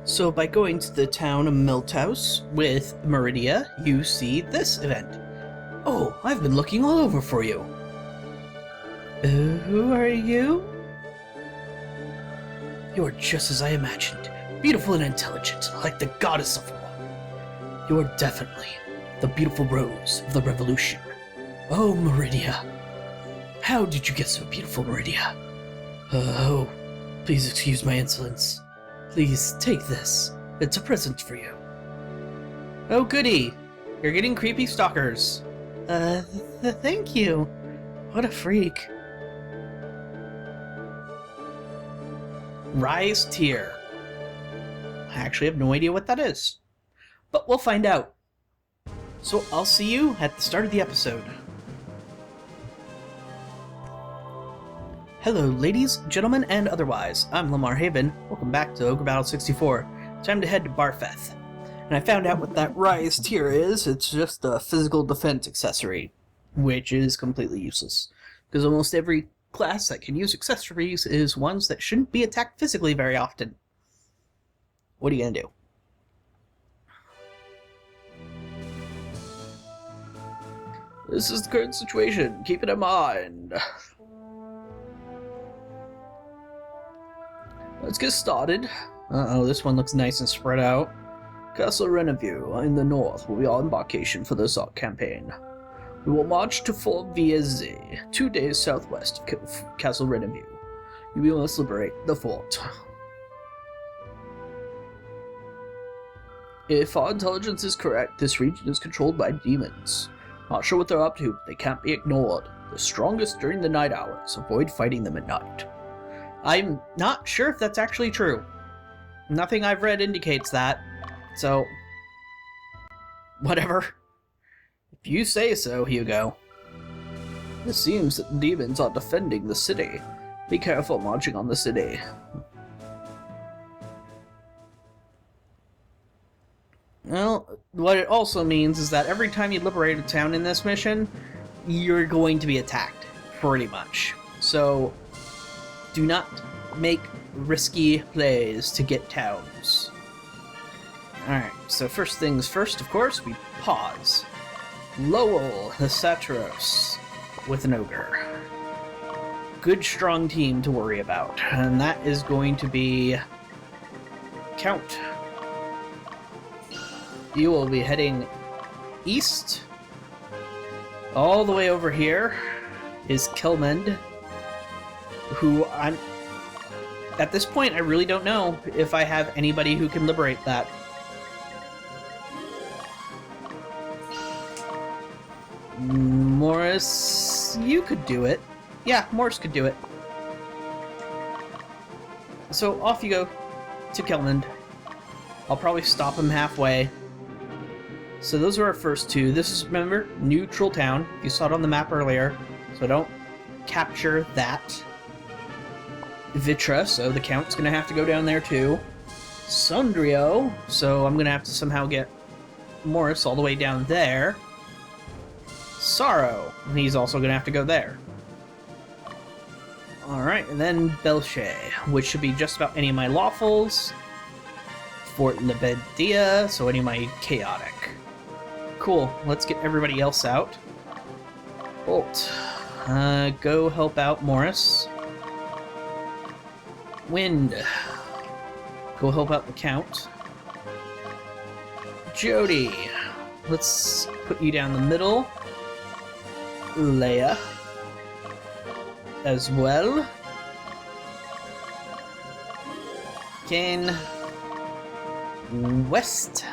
So by going to the town of Milthouse with Meridia, you see this event. Oh, I've been looking all over for you. Who are you? You are just as I imagined, beautiful and intelligent, like the goddess of war. You are definitely the beautiful rose of the revolution. Oh, Meridia. How did you get so beautiful, Meridia? Oh, please excuse my insolence. Please, take this. It's a present for you. Oh, goody! You're getting creepy stalkers. Thank you. What a freak. Rise tier. I actually have no idea what that is. But we'll find out. So I'll see you at the start of the episode. Hello ladies, gentlemen, and otherwise. I'm Lamar Haven. Welcome back to Ogre Battle 64. Time to head to Barfeth. And I found out what that Rise tier is. It's just a physical defense accessory, which is completely useless. Because almost every class that can use accessories is ones that shouldn't be attacked physically very often. What are you gonna do? This is the current situation. Keep it in mind. Let's get started. Uh-oh, this one looks nice and spread out. Castle Renevue in the north will be our embarkation for this campaign. We will march to Fort Vieze, 2 days southwest of Castle Renevue. We must liberate the fort. If our intelligence is correct, this region is controlled by demons. Not sure what they're up to, but they can't be ignored. The strongest during the night hours. Avoid fighting them at night. I'm not sure if that's actually true. Nothing I've read indicates that, so whatever. If you say so, Hugo. It seems that the demons are defending the city. Be careful marching on the city. Well, what it also means is that every time you liberate a town in this mission, you're going to be attacked, pretty much. So do not make risky plays to get towns. Alright, so first things first, of course, we pause. Lowell the Satros with an Ogre. Good, strong team to worry about. And that is going to be Count. You will be heading east. All the way over here is Kilmend, who at this point, I really don't know if I have anybody who can liberate that. Morris, you could do it. Yeah, Morris could do it. So off you go to Kilmend. I'll probably stop him halfway. So those are our first two. This is, remember, neutral town. You saw it on the map earlier, so don't capture that. Vitra, so the Count's gonna have to go down there too. Sundrio, so I'm gonna have to somehow get Morris all the way down there. Sorrow, he's also gonna have to go there. Alright, and then Belche, which should be just about any of my lawfuls. Fort Lebedia, so any of my chaotic. Cool, let's get everybody else out. Bolt, go help out Morris. Wind, go help out the Count. Jody, let's put you down the middle. Leia, as well. Kane, west.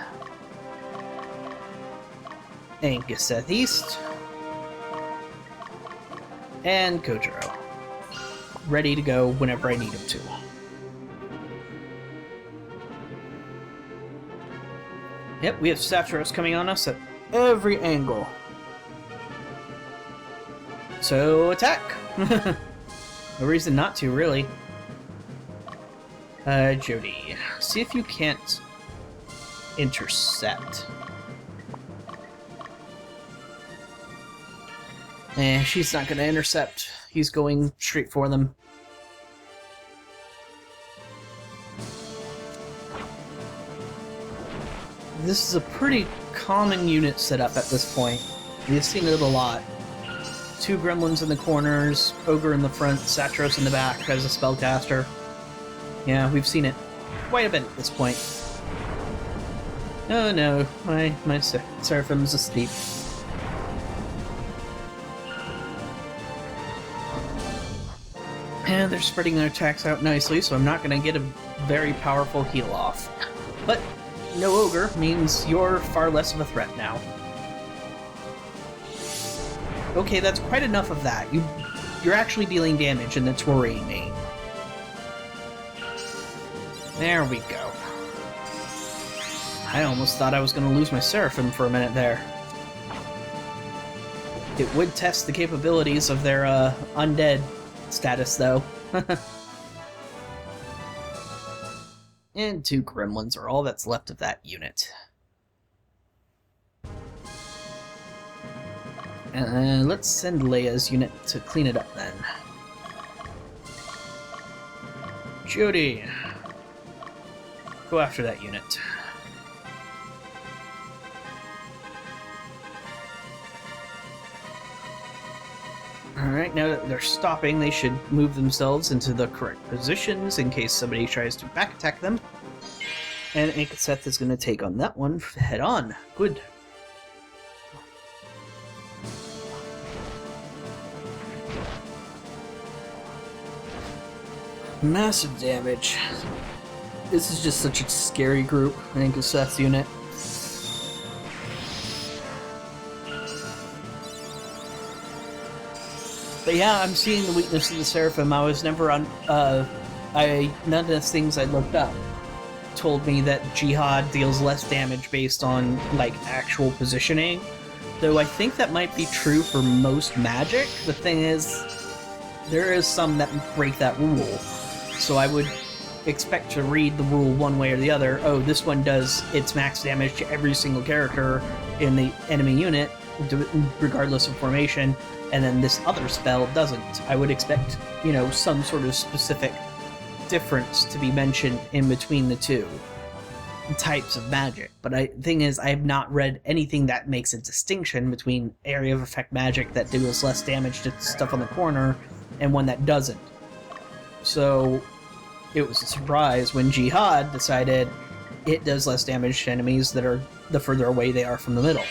Angus east. And Kojiro. Ready to go whenever I need him to. Yep, we have Satros coming on us at every angle. So, attack! No reason not to, really. Jody, see if you can't intercept. She's not gonna intercept. He's going straight for them. this is a pretty common unit setup at this point. We've seen it a lot. 2 gremlins in the corners, Ogre in the front, Satros in the back as a spellcaster. Yeah, we've seen it quite a bit at this point. Oh no, my Seraphim's asleep. And they're spreading their attacks out nicely, so I'm not going to get a very powerful heal off. But no Ogre means you're far less of a threat now. Okay, that's quite enough of that. You're actually dealing damage, and that's worrying me. There we go. I almost thought I was going to lose my Seraphim for a minute there. It would test the capabilities of their undead status, though. And 2 gremlins are all that's left of that unit. Let's send Leia's unit to clean it up, then. Jody, go after that unit. Alright, now that they're stopping, they should move themselves into the correct positions in case somebody tries to back attack them. And Ankaseth is going to take on that one head on. Good. Massive damage. This is just such a scary group, Ankaseth's unit. But yeah, I'm seeing the weakness of the Seraphim. I was never on, none of the things I looked up told me that Jihad deals less damage based on, like, actual positioning. Though I think that might be true for most magic. The thing is, there is some that break that rule. So I would expect to read the rule one way or the other. Oh, this one does its max damage to every single character in the enemy unit, regardless of formation. And then this other spell doesn't. I would expect, you know, some sort of specific difference to be mentioned in between the two types of magic. But the thing is, I have not read anything that makes a distinction between area of effect magic that deals less damage to stuff on the corner and one that doesn't. So it was a surprise when Jihad decided it does less damage to enemies that are the further away they are from the middle.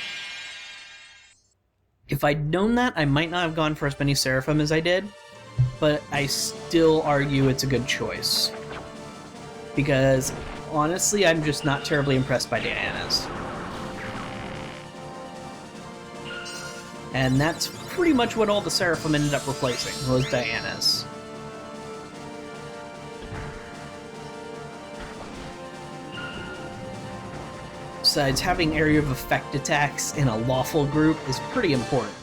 If I'd known that, I might not have gone for as many Seraphim as I did, but I still argue it's a good choice. Because, honestly, I'm just not terribly impressed by Diana's. And that's pretty much what all the Seraphim ended up replacing, was Diana's. Besides, having area of effect attacks in a lawful group is pretty important.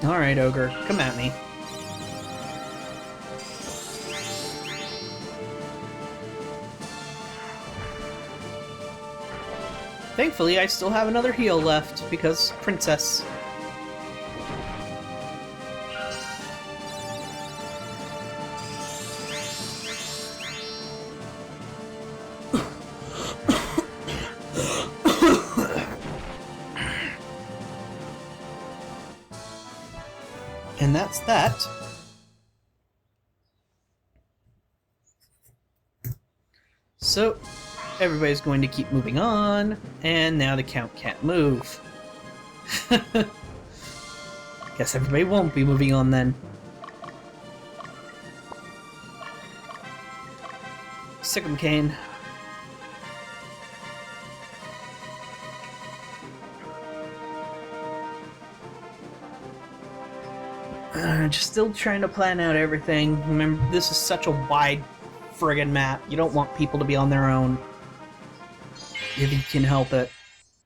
Alright, Ogre, come at me. Thankfully, I still have another heal left, because Princess. And that's that. So, everybody's going to keep moving on, and now the Count can't move. Guess everybody won't be moving on then. Sick'em Cane. Just still trying to plan out everything. Remember, this is such a wide friggin' map. You don't want people to be on their own if you can help it.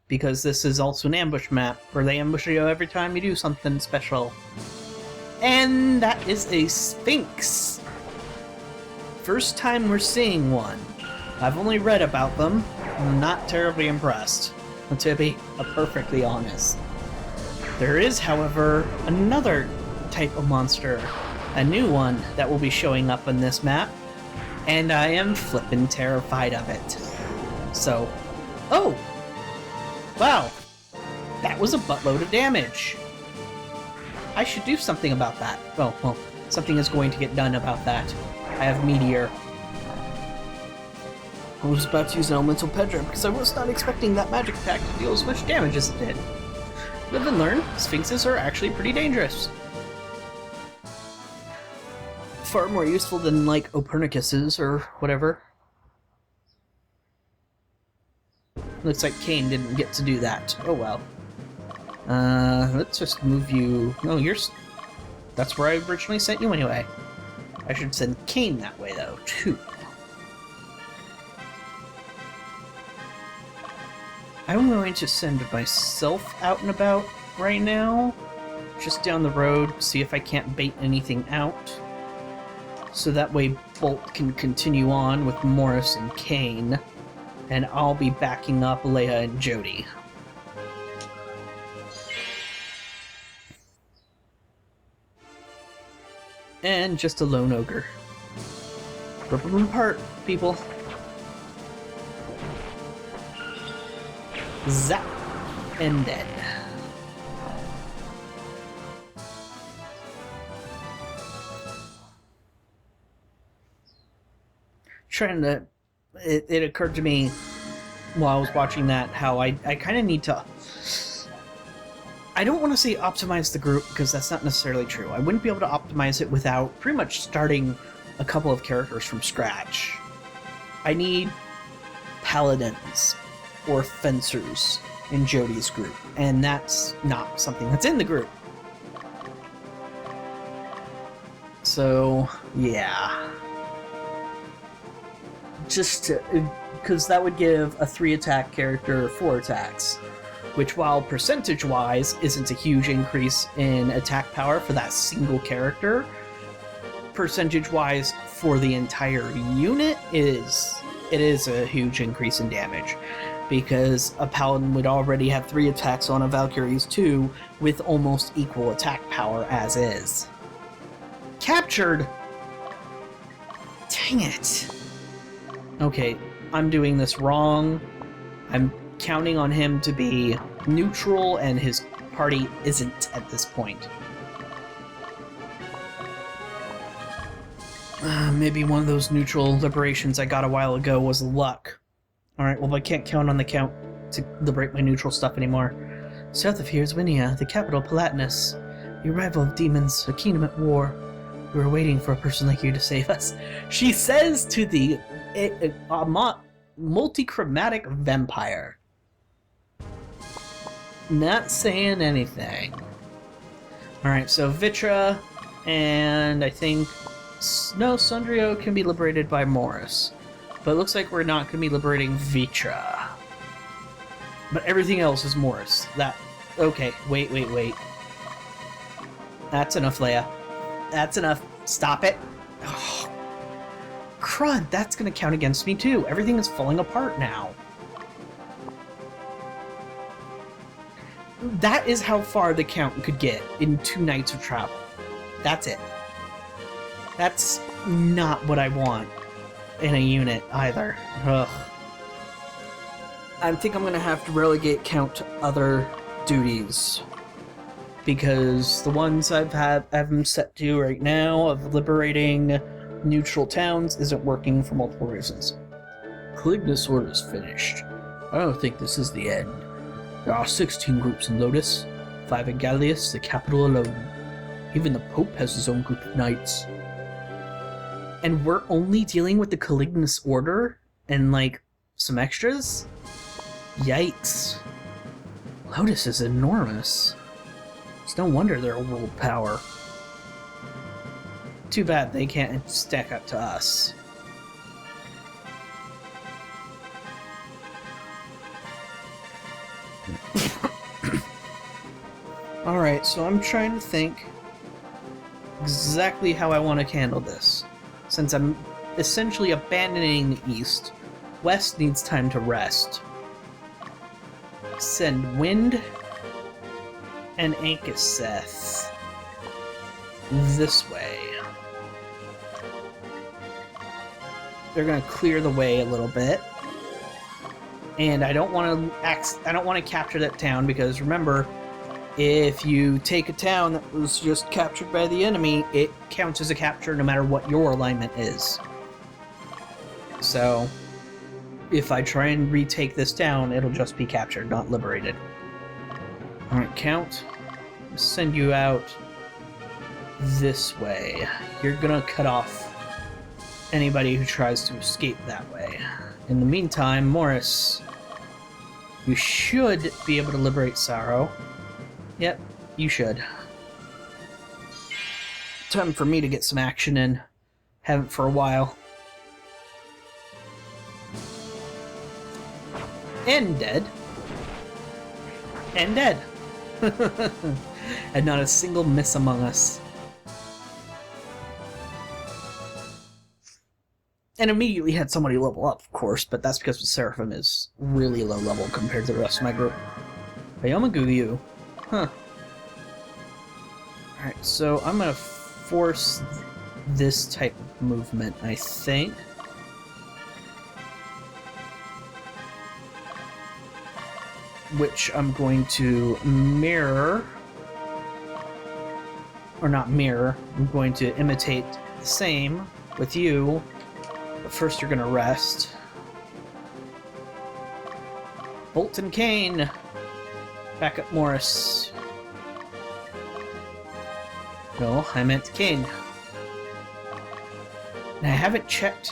Because this is also an ambush map, where they ambush you every time you do something special. And that is a Sphinx! First time we're seeing one. I've only read about them. I'm not terribly impressed, to be perfectly honest. There is, however, another type of monster a new one that will be showing up on this map, and I am flippin' terrified of it. So, oh! Wow! That was a buttload of damage! I should do something about that. Oh, well, something is going to get done about that. I have Meteor. I was about to use an Elemental Pedra because I was not expecting that magic attack to deal as much damage as it did. Live and learn, Sphinxes are actually pretty dangerous. Far more useful than, like, Opernicuses or whatever. Looks like Cain didn't get to do that. Oh well. Let's just move you... No, that's where I originally sent you anyway. I should send Cain that way, though, too. I'm going to send myself out and about right now. Just down the road, see if I can't bait anything out. So that way Bolt can continue on with Morris and Cain. And I'll be backing up Leia and Jody. And just a lone ogre. Rip them apart, people. Zap! And dead. It occurred to me while I was watching that how I kind of need to... I don't want to say optimize the group, because that's not necessarily true. I wouldn't be able to optimize it without pretty much starting a couple of characters from scratch. I need paladins or fencers in Jody's group, and that's not something that's in the group. So, yeah. Just because that would give a 3-attack character 4 attacks, which, while percentage-wise isn't a huge increase in attack power for that single character, percentage-wise for the entire unit it is a huge increase in damage, because a paladin would already have 3 attacks on a Valkyrie's 2 with almost equal attack power as is. Captured! Dang it! Okay, I'm doing this wrong. I'm counting on him to be neutral, and his party isn't at this point. Maybe one of those neutral liberations I got a while ago was luck. Alright, well, I can't count on the count to liberate my neutral stuff anymore. South of here is Winia, the capital Palatinus. The arrival of demons, a kingdom at war. We were waiting for a person like you to save us. She says to the multi-chromatic vampire. Not saying anything. Alright, so Vitra, and I think... No, Sundrio can be liberated by Morris. But it looks like we're not going to be liberating Vitra. But everything else is Morris. Okay, wait. That's enough, Leia. That's enough. Stop it. Oh, crud, that's going to count against me too. Everything is falling apart now. That is how far the count could get in 2 nights of travel. That's it. That's not what I want in a unit either. Ugh. I think I'm going to have to relegate count to other duties, because the ones I have them set to right now of liberating neutral towns isn't working for multiple reasons. Calignus Order is finished. I don't think this is the end. There are 16 groups in Lotus, 5 in Gallius, the capital alone. Even the Pope has his own group of knights. And we're only dealing with the Calignus Order and, like, some extras? Yikes. Lotus is enormous. It's no wonder they're a world power. Too bad they can't stack up to us. Alright, so I'm trying to think exactly how I want to handle this. Since I'm essentially abandoning the East, West needs time to rest. Send Wind and Ankaseth this way. They're gonna clear the way a little bit. And I don't want to capture that town, because remember, if you take a town that was just captured by the enemy, it counts as a capture no matter what your alignment is. So, if I try and retake this town, it'll just be captured, not liberated. Alright, Count. I'll send you out this way. You're gonna cut off anybody who tries to escape that way. In the meantime, Morris, you should be able to liberate Sorrow. Yep, you should. Time for me to get some action in. Haven't for a while. And dead. And dead. And not a single miss among us. And immediately had somebody level up, of course, but that's because the Seraphim is really low level compared to the rest of my group. Bayamagu, huh. Alright, so I'm gonna force this type of movement, I think. Which I'm going to mirror. Or not mirror, I'm going to imitate the same with you. But first you're gonna rest. Bolt and Kane! Back up Morris. No, I meant Kane. And I haven't checked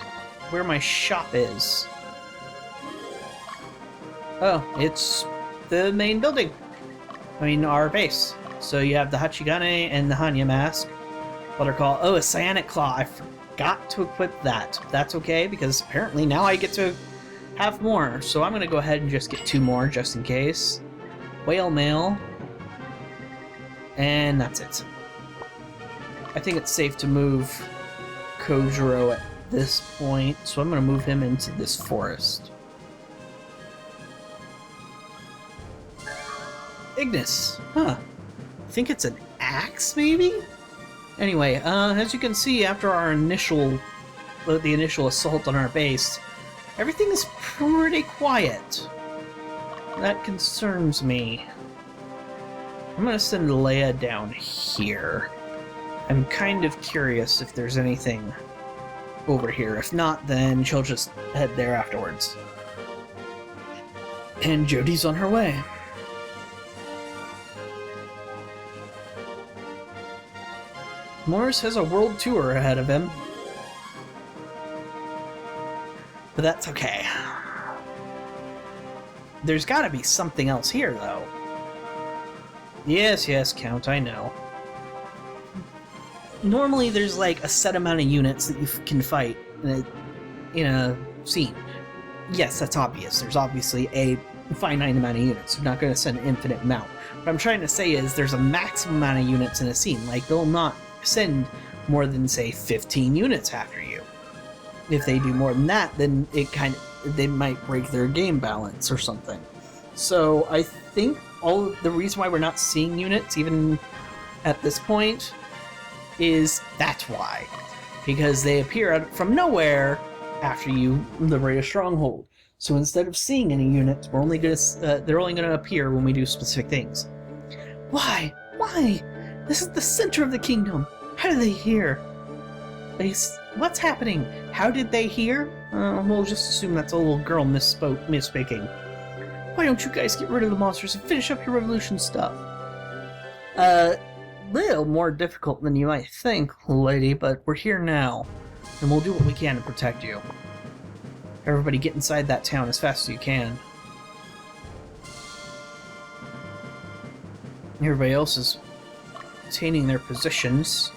where my shop is. Oh, it's the main building. I mean, our base. So you have the Hachigane and the Hanya mask. What are called? Oh, a Cyanic Claw. I forgot to equip that. That's okay, because apparently now I get to have more. So I'm going to go ahead and just get 2 more, just in case. Whale Mail. And that's it. I think it's safe to move Kojiro at this point, so I'm going to move him into this forest. Ignis. Huh. I think it's an axe, maybe? Anyway, as you can see, after our initial assault on our base, everything is pretty quiet. That concerns me. I'm gonna send Leia down here. I'm kind of curious if there's anything over here. If not, then she'll just head there afterwards. And Jodie's on her way. Morris has a world tour ahead of him. But that's okay. There's gotta be something else here, though. Yes, yes, Count, I know. Normally there's like a set amount of units that you can fight in a scene. Yes, that's obvious. There's obviously a finite amount of units. You're not going to send an infinite amount. What I'm trying to say is there's a maximum amount of units in a scene. Like, they'll not send more than, say, 15 units after you. If they do more than that, then they might break their game balance or something. So I think the reason why we're not seeing units, even at this point, is that's why. Because they appear out from nowhere after you liberate a stronghold. So instead of seeing any units, they're only gonna appear when we do specific things. Why? Why? This is the center of the kingdom. How did they hear? What's happening? How did they hear? We'll just assume that's a little girl misspeaking. Why don't you guys get rid of the monsters and finish up your revolution stuff? Little more difficult than you might think, lady, but we're here now, and we'll do what we can to protect you. Everybody get inside that town as fast as you can. Everybody else is attaining their positions.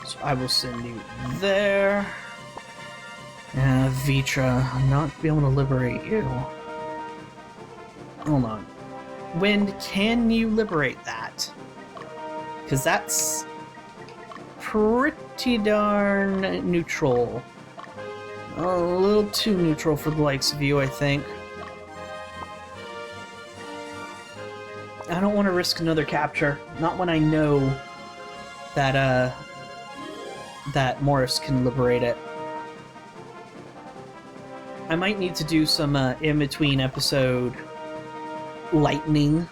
So I will send you there. Vitra, I'm not be able to liberate you. Hold on. Wind, can you liberate that? Because that's pretty darn neutral. A little too neutral for the likes of you, I think. I don't want to risk another capture. Not when I know that, that Morris can liberate it. I might need to do some in-between episode lightening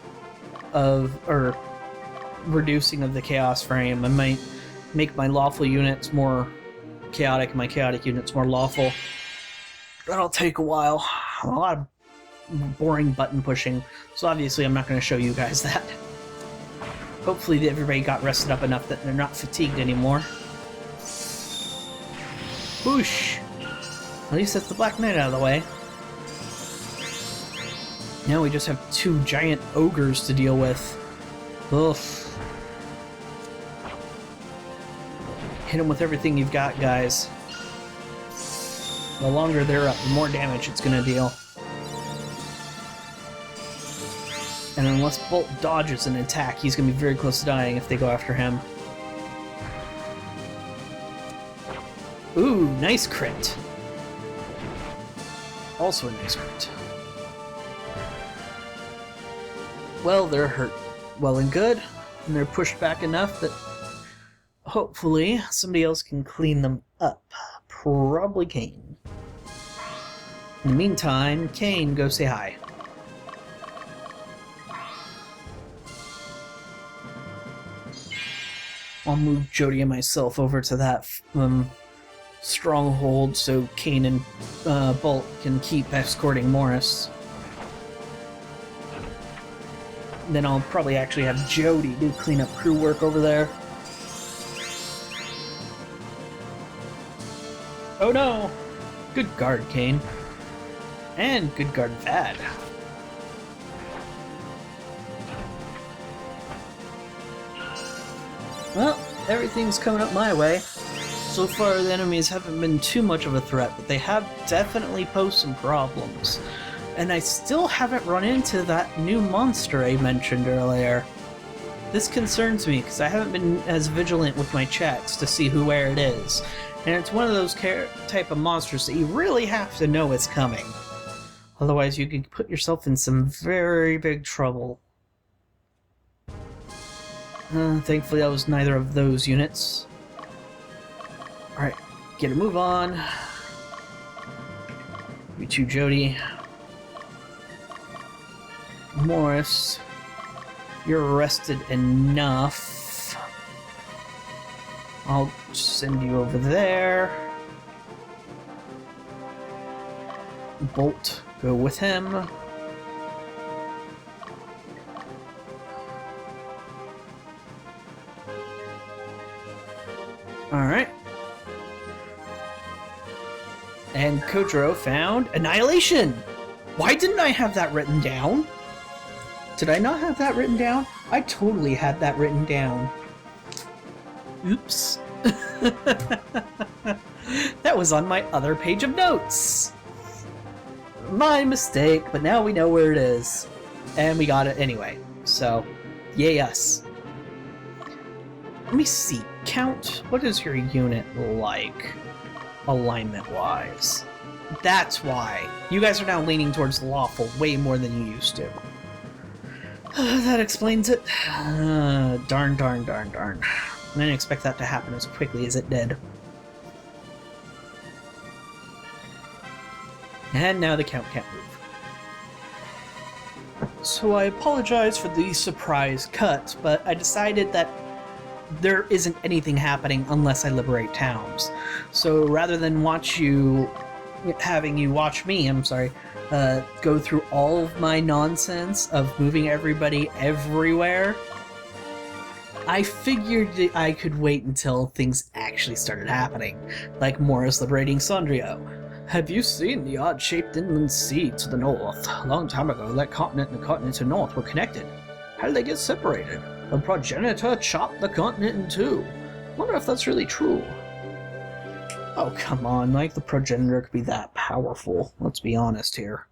of, or reducing of the chaos frame. I might make my lawful units more chaotic and my chaotic units more lawful. That'll take a while. A lot of boring button pushing, so obviously I'm not going to show you guys that. Hopefully everybody got rested up enough that they're not fatigued anymore. Whoosh! At least that's the Black Knight out of the way. Now we just have 2 giant ogres to deal with. Oof. Hit them with everything you've got, guys. The longer they're up, the more damage it's gonna deal. And unless Bolt dodges an attack, he's gonna be very close to dying if they go after him. Ooh, nice crit. Also a nice crit. Well, they're hurt well and good, and they're pushed back enough that hopefully somebody else can clean them up. Probably Kane. In the meantime, Kane, go say hi. I'll move Jody and myself over to that stronghold so Kane and Bolt can keep escorting Morris. Then I'll probably actually have Jody do cleanup crew work over there. Oh no! Good guard, Kane. And good guard, Vad. Well, everything's coming up my way. So far, the enemies haven't been too much of a threat, but they have definitely posed some problems. And I still haven't run into that new monster I mentioned earlier. This concerns me, because I haven't been as vigilant with my checks to see where it is. And it's one of those type of monsters that you really have to know it's coming. Otherwise, you could put yourself in some very big trouble. Thankfully, that was neither of those units. Alright, get a move on. You two, Jody. Morris, you're rested enough. I'll send you over there. Bolt, go with him. Alright. And Kotaro found Annihilation! Why didn't I have that written down? Did I not have that written down? I totally had that written down. Oops. That was on my other page of notes. My mistake, but now we know where it is. And we got it anyway. So, yay us. Let me see. Count, what is your unit like? Alignment-wise. That's why. You guys are now leaning towards the lawful way more than you used to. That explains it. Darn. I didn't expect that to happen as quickly as it did. And now the Count can't move. So I apologize for the surprise cut, but I decided that there isn't anything happening unless I liberate towns. So rather than having you watch me, go through all of my nonsense of moving everybody everywhere, I figured that I could wait until things actually started happening, like Morris liberating Sondrio. Have you seen the odd-shaped inland sea to the north? A long time ago, that continent and the continent to the north were connected. How did they get separated? The progenitor chopped the continent in two. Wonder if that's really true. Oh, come on, like the progenitor could be that powerful. Let's be honest here.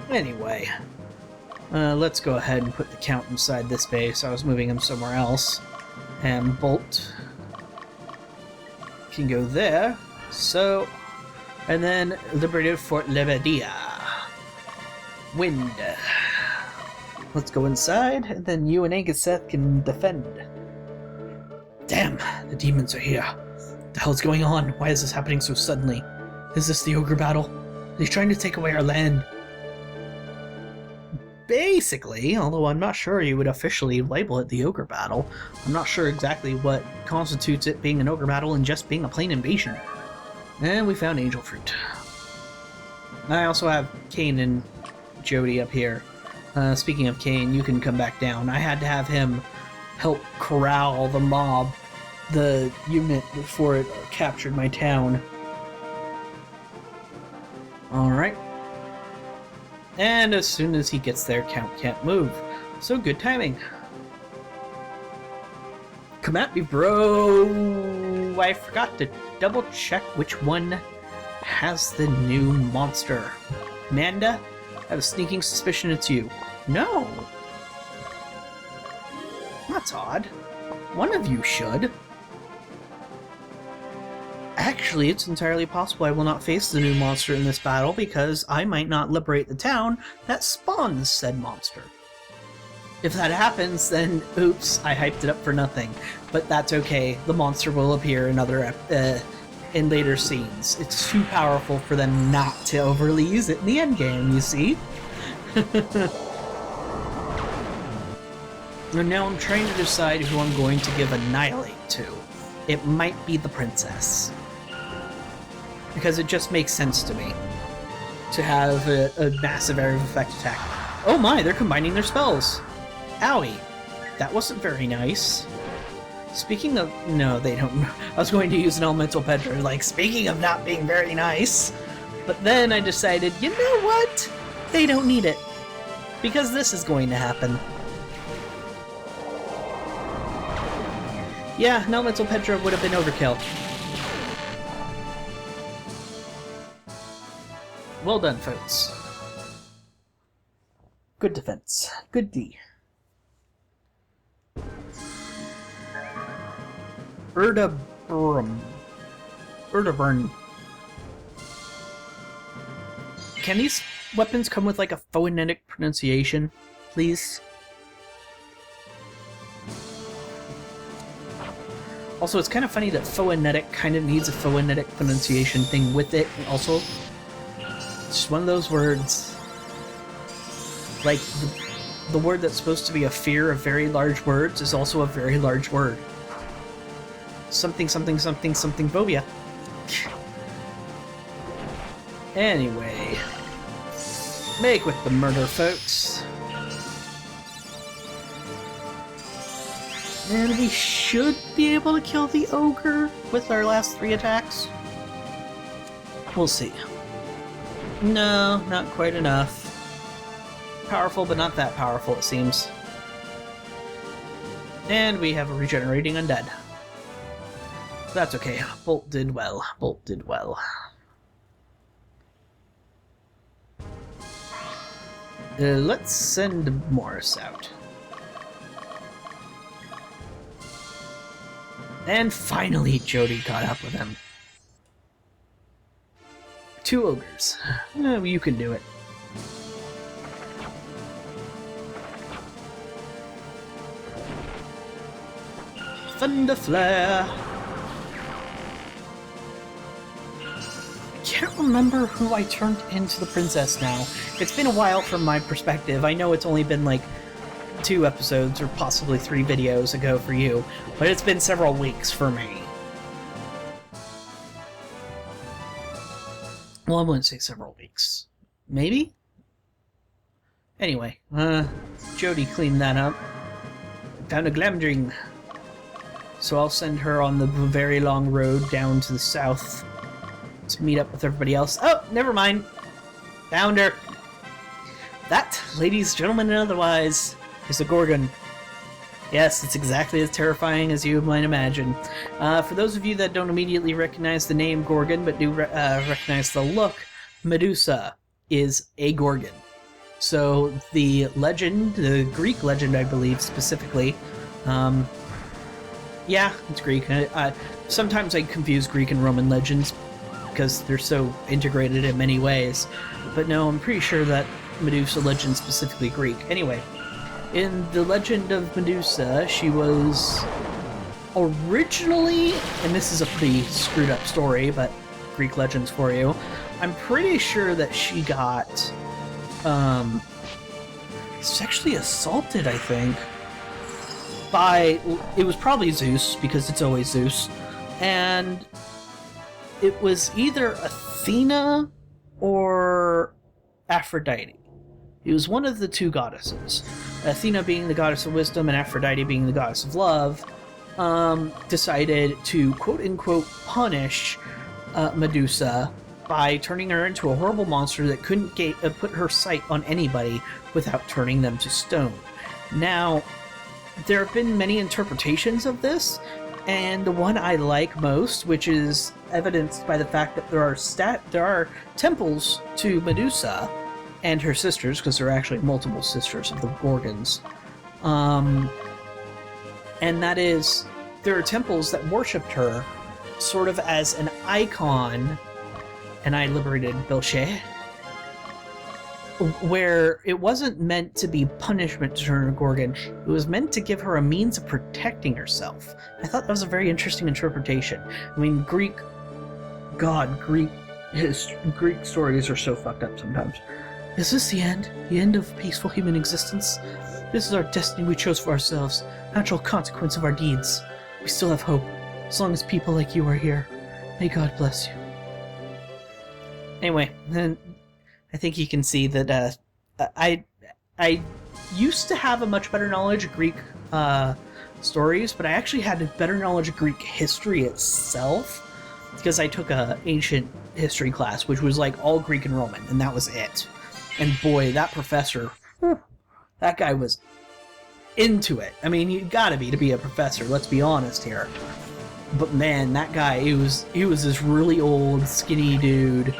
Anyway, let's go ahead and put the Count inside this base. I was moving him somewhere else. And Bolt can go there. So, and then liberated Fort Lebedia. Wind. Let's go inside, and then you and Angus-Seth can defend. Damn, the demons are here. What the hell's going on? Why is this happening so suddenly? Is this the ogre battle? He's trying to take away our land. Basically, although I'm not sure you would officially label it the ogre battle. I'm not sure exactly what constitutes it being an ogre battle and just being a plain invasion. And we found angel fruit. I also have Kane and Jody up here. Speaking of Kane, you can come back down. I had to have him help corral the mob, the unit, before it captured my town. Alright. And as soon as he gets there, Count can't move. So good timing. Come at me, bro! I forgot to double check which one has the new monster. Amanda, I have a sneaking suspicion it's you. No! That's odd. One of you should. Actually, it's entirely possible I will not face the new monster in this battle because I might not liberate the town that spawns said monster. If that happens, then oops, I hyped it up for nothing. But that's okay. The monster will appear in in later scenes. It's too powerful for them not to overly use it in the endgame, you see? And now I'm trying to decide who I'm going to give Annihilate to. It might be the princess. Because it just makes sense to me to have a massive area of effect attack. Oh my, they're combining their spells! Owie. That wasn't very nice. Speaking of... No, they don't... I was going to use an elemental Pedro, like, speaking of not being very nice. But then I decided, you know what? They don't need it. Because this is going to happen. Yeah, an elemental Pedro would have been overkill. Well done, folks. Good defense. Good D. Urdaburn. Can these weapons come with like a phonetic pronunciation, please? Also, it's kind of funny that phonetic kind of needs a phonetic pronunciation thing with it also. It's just one of those words. Like, the word that's supposed to be a fear of very large words is also a very large word. Something, something, something, something phobia. Anyway. Make with the murder, folks. And we should be able to kill the ogre with our last 3 attacks. We'll see. No, not quite enough. Powerful, but not that powerful, it seems. And we have a regenerating undead. That's okay. Bolt did well. Bolt did well. Let's send Morris out. And finally, Jody caught up with him. 2 ogres. You can do it. Thunder Flare! I can't remember who I turned into the princess now. It's been a while from my perspective. I know it's only been like 2 episodes or possibly 3 videos ago for you, but it's been several weeks for me. Well, I wouldn't say several weeks. Maybe? Anyway, Jody cleaned that up. Found a Glamdring. So I'll send her on the very long road down to the south to meet up with everybody else. Oh, never mind. Found her. That, ladies, gentlemen, and otherwise, is a Gorgon. Yes, it's exactly as terrifying as you might imagine. For those of you that don't immediately recognize the name Gorgon, but do recognize the look, Medusa is a Gorgon. So the legend, the Greek legend, I believe, specifically, yeah, it's Greek. Sometimes I confuse Greek and Roman legends because they're so integrated in many ways. But no, I'm pretty sure that Medusa legend's specifically Greek. Anyway, in the legend of Medusa, she was originally, and this is a pretty screwed up story, but Greek legends for you. I'm pretty sure that she got sexually assaulted, I think, by, it was probably Zeus, because it's always Zeus, and it was either Athena or Aphrodite. It was one of the two goddesses. Athena being the goddess of wisdom and Aphrodite being the goddess of love, decided to quote-unquote punish Medusa by turning her into a horrible monster that couldn't put her sight on anybody without turning them to stone. Now, there have been many interpretations of this, and the one I like most, which is evidenced by the fact that there are temples to Medusa and her sisters, because there are actually multiple sisters of the Gorgons. And that is, there are temples that worshipped her sort of as an icon, and I liberated Belche, where it wasn't meant to be punishment to turn her Gorgon, it was meant to give her a means of protecting herself. I thought that was a very interesting interpretation. I mean, Greek stories are so fucked up sometimes. Is this the end? The end of peaceful human existence? This is our destiny we chose for ourselves, natural consequence of our deeds. We still have hope, as long as people like you are here. May God bless you. Anyway, then I think you can see that I used to have a much better knowledge of Greek stories, but I actually had a better knowledge of Greek history itself, because I took a ancient history class, which was like all Greek and Roman, and that was it. And boy, that professor, that guy was into it. I mean, you gotta be to be a professor, let's be honest here. But man, that guy, he was this really old, skinny dude,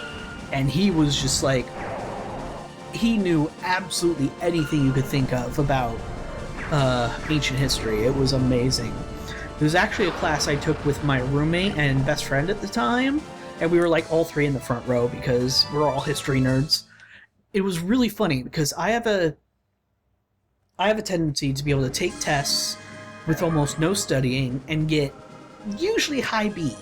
and he was just like, he knew absolutely anything you could think of about ancient history. It was amazing. It was actually a class I took with my roommate and best friend at the time, and we were like all three in the front row because we're all history nerds. It was really funny because I have a tendency to be able to take tests with almost no studying and get usually high B.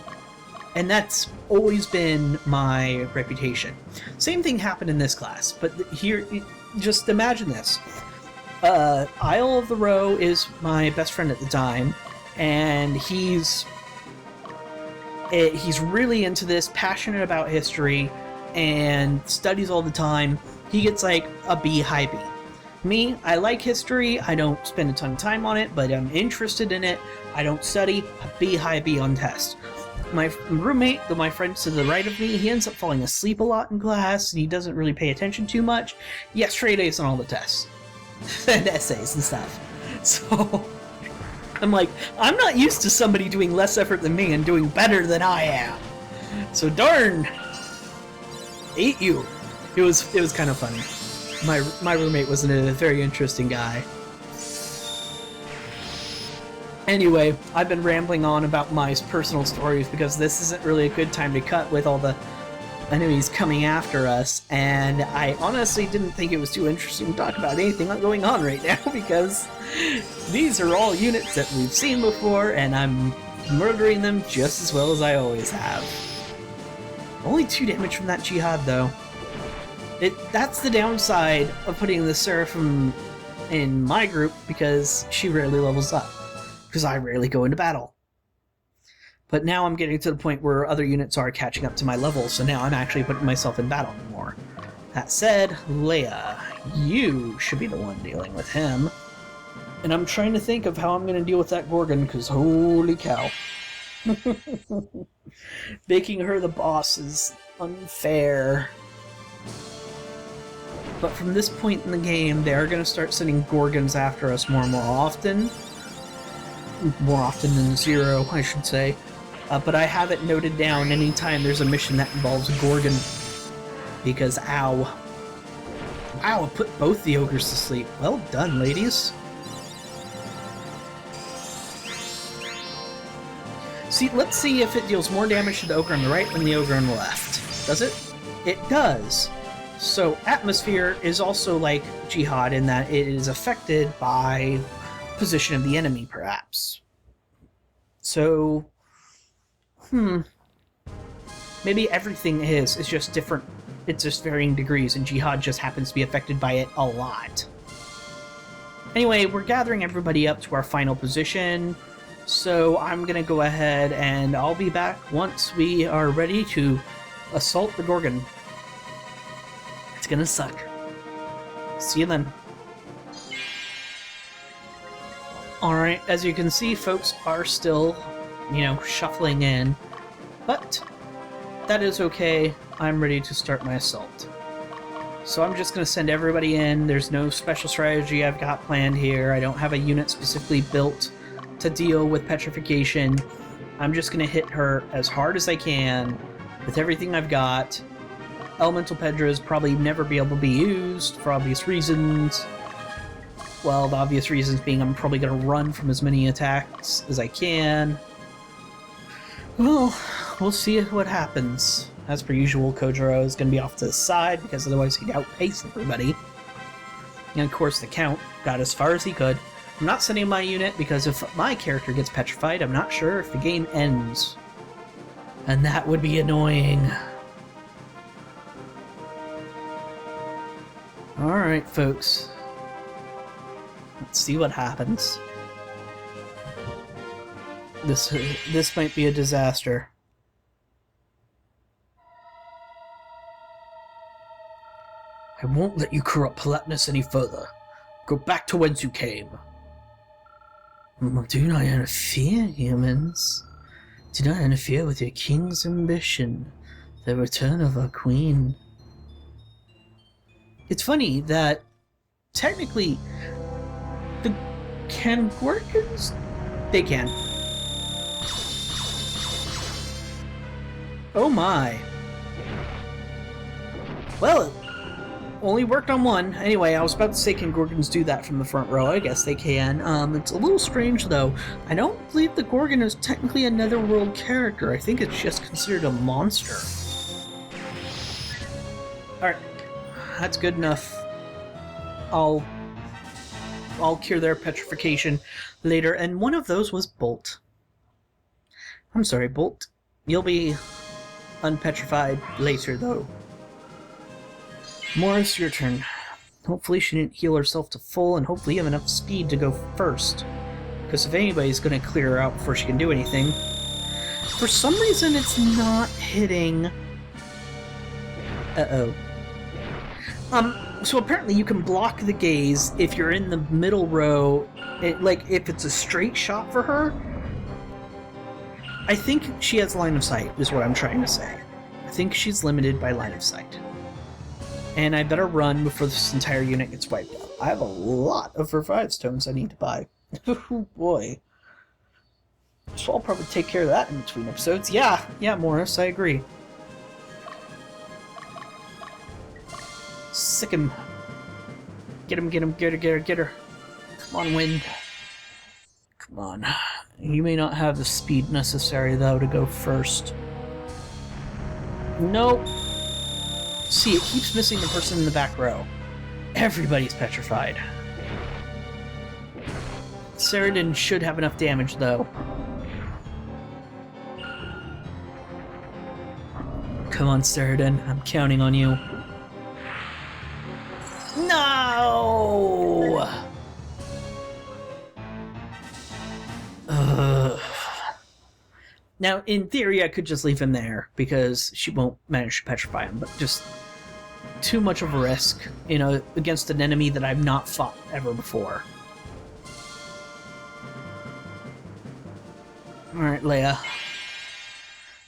And that's always been my reputation. Same thing happened in this class, but here, just imagine this. Isle of the Row is my best friend at the time, and he's really into this, passionate about history, and studies all the time. He gets like a B, high B. Me, I like history, I don't spend a ton of time on it, but I'm interested in it. I don't study, a B, high B on test. My roommate, my friend to the right of me, he ends up falling asleep a lot in class, and he doesn't really pay attention too much. He has straight A's on all the tests. And essays and stuff. So, I'm like, I'm not used to somebody doing less effort than me and doing better than I am. So darn, ate you. It was kind of funny. My roommate was a very interesting guy. Anyway, I've been rambling on about my personal stories because this isn't really a good time to cut with all the enemies coming after us, and I honestly didn't think it was too interesting to talk about anything going on right now because these are all units that we've seen before, and I'm murdering them just as well as I always have. Only 2 damage from that Jihad, though. That's the downside of putting the Seraphim in my group, because she rarely levels up, because I rarely go into battle. But now I'm getting to the point where other units are catching up to my level, so now I'm actually putting myself in battle more. That said, Leia, you should be the one dealing with him. And I'm trying to think of how I'm going to deal with that Gorgon, because holy cow. Making her the boss is unfair. But from this point in the game, they are going to start sending Gorgons after us more and more often. More often than 0, I should say. But I have it noted down anytime there's a mission that involves a Gorgon. Because, ow. Ow, it put both the ogres to sleep. Well done, ladies. See, let's see if it deals more damage to the ogre on the right than the ogre on the left. Does it? It does. So, atmosphere is also like Jihad in that it is affected by position of the enemy, perhaps. So, Maybe everything is. It's just different. It's just varying degrees, and Jihad just happens to be affected by it a lot. Anyway, we're gathering everybody up to our final position, so I'm gonna go ahead and I'll be back once we are ready to assault the Gorgon. It's gonna suck. See you then. Alright, as you can see, folks are still, shuffling in, but that is okay. I'm ready to start my assault. So I'm just going to send everybody in. There's no special strategy I've got planned here. I don't have a unit specifically built to deal with petrification. I'm just going to hit her as hard as I can with everything I've got. Elemental Pedras probably never be able to be used for obvious reasons. Well, the obvious reasons being I'm probably going to run from as many attacks as I can. Well, we'll see what happens. As per usual, Kojiro is going to be off to the side, because otherwise he'd outpace everybody. And of course the Count got as far as he could. I'm not sending my unit, because if my character gets petrified, I'm not sure if the game ends. And that would be annoying. Alright, folks. Let's see what happens. This might be a disaster. I won't let you corrupt Palatinus any further. Go back to whence you came. Do not interfere, humans. Do not interfere with your king's ambition. The return of our queen. It's funny that, technically, can Gorgons? They can. Oh my. Well, it only worked on one. Anyway, I was about to say, can Gorgons do that from the front row? I guess they can. It's a little strange, though. I don't believe the Gorgon is technically a Netherworld character. I think it's just considered a monster. Alright. That's good enough. I'll cure their petrification later, and one of those was Bolt. I'm sorry, Bolt. You'll be unpetrified later, though. Morris, your turn. Hopefully she didn't heal herself to full, and hopefully you have enough speed to go first. Because if anybody's going to clear her out before she can do anything... For some reason, it's not hitting... Uh-oh. So apparently you can block the gaze if you're in the middle row, like if it's a straight shot for her. I think she has line of sight, is what I'm trying to say. I think she's limited by line of sight. And I better run before this entire unit gets wiped out. I have a lot of revive stones I need to buy. Oh boy. So I'll probably take care of that in between episodes. Yeah, Morris, I agree. Sick him. Get him, get her. Come on, Wind. Come on. You may not have the speed necessary, though, to go first. Nope. See, it keeps missing the person in the back row. Everybody's petrified. Saradin should have enough damage, though. Come on, Saradin. I'm counting on you. No! Now, in theory, I could just leave him there, because she won't manage to petrify him, but just too much of a risk, against an enemy that I've not fought ever before. Alright, Leia.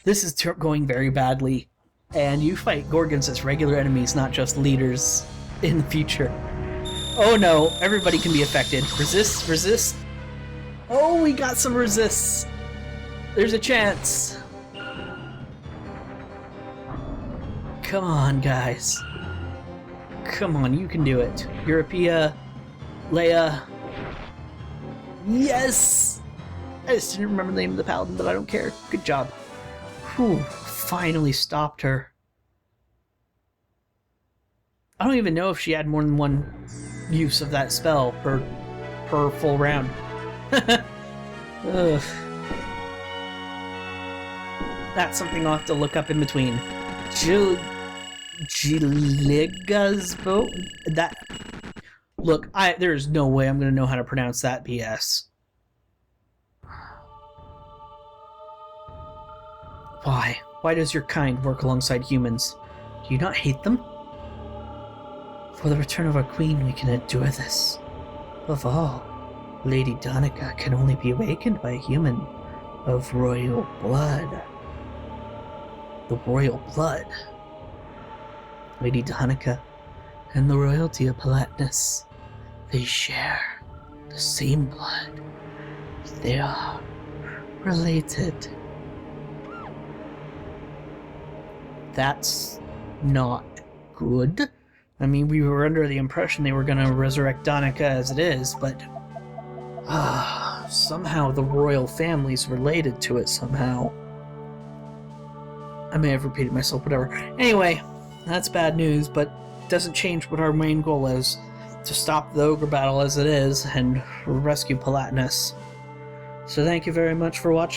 This is going very badly, and you fight Gorgons as regular enemies, not just leaders, in the future. Oh no, everybody can be affected. Resist. Oh, we got some resists. There's a chance. Come on, guys. Come on, you can do it. Europea, Leia. Yes! I just didn't remember the name of the paladin, but I don't care. Good job. Whew, finally stopped her. I don't even know if she had more than one use of that spell per full round. Ugh. That's something I'll have to look up in between. Giliga's boat? That... Look, there's no way I'm gonna know how to pronounce that BS. Why? Why does your kind work alongside humans? Do you not hate them? For the return of our queen, we can endure this. Above all, Lady Donica can only be awakened by a human of royal blood. The royal blood. Lady Donica and the royalty of Palatinus, they share the same blood. They are related. That's not good. I mean, we were under the impression they were going to resurrect Donica as it is, but somehow the royal family's related to it somehow. I may have repeated myself, whatever. Anyway, that's bad news, but doesn't change what our main goal is. To stop the Ogre battle as it is, and rescue Palatinus. So thank you very much for watching.